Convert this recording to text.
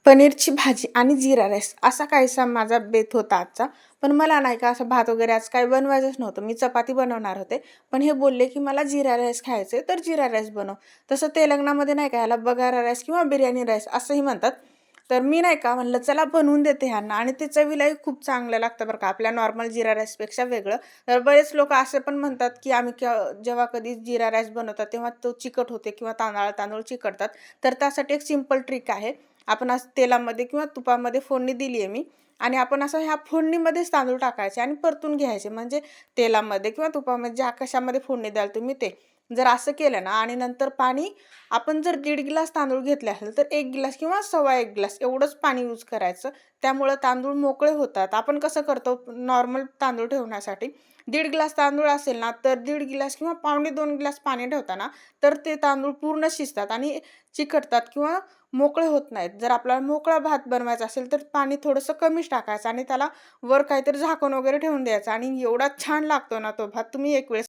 पनीरची भाजी आणि जीरा राईस असा काहीसा माझा बेत होता आजचा. पण मला नाही का असं भात वगैरे आज काही बनवायचंच नव्हतं. मी चपाती बनवणार होते. पण हे बोलले, की "मला जीरा राईस खायचं आहे, तर जीरा राईस बनव." तसं तेलंगणामध्ये नाही का ह्याला बगारा राईस किंवा बिर्याणी राईस असंही म्हणतात. तर मी नाही का म्हणलं चला बनवून देते ह्यांना आणि ते चवीलाही खूप चांगलं लागतं बरं का, आपल्या नॉर्मल जीरा राईसपेक्षा वेगळं. तर बरेच लोकं असे पण म्हणतात, की आम्ही जेव्हा कधी जीरा राईस बनवतात, तेव्हा तो चिकट होते किंवा तांदूळ चिकटतात. तर त्यासाठी एक सिंपल ट्रिक आहे. आपण असं तेलामध्ये किंवा तुपामध्ये फोडणी दिली आहे मी आणि आपण असं ह्या फोडणीमध्येच तांदूळ टाकायचे आणि परतून घ्यायचे. म्हणजे तेलामध्ये किंवा तुपामध्ये ज्या कशामध्ये फोडणी द्याल तुम्ही ते. जर असं केलं ना आणि नंतर पाणी आपण जर 1.5 ग्लास तांदूळ घेतले असेल तर 1 ग्लास किंवा सव्वा 1 ग्लास एवढंच पाणी यूज करायचं. त्यामुळं तांदूळ मोकळे होतात. आपण कसं करतो नॉर्मल तांदूळ ठेवण्यासाठी 1.5 ग्लास तांदूळ असेल ना, तर 1.5 ग्लास किंवा पावणे 2 ग्लास पाणी ठेवताना तर ते तांदूळ पूर्ण शिजतात आणि चिकटतात किंवा मोकळे होत नाहीत. जर आपल्याला मोकळा भात बनवायचा असेल, तर पाणी थोडंसं कमीच टाकायचं आणि त्याला वर काहीतरी झाकण वगैरे ठेवून द्यायचं आणि एवढा छान लागतो ना तो भात. तुम्ही एक वेळेस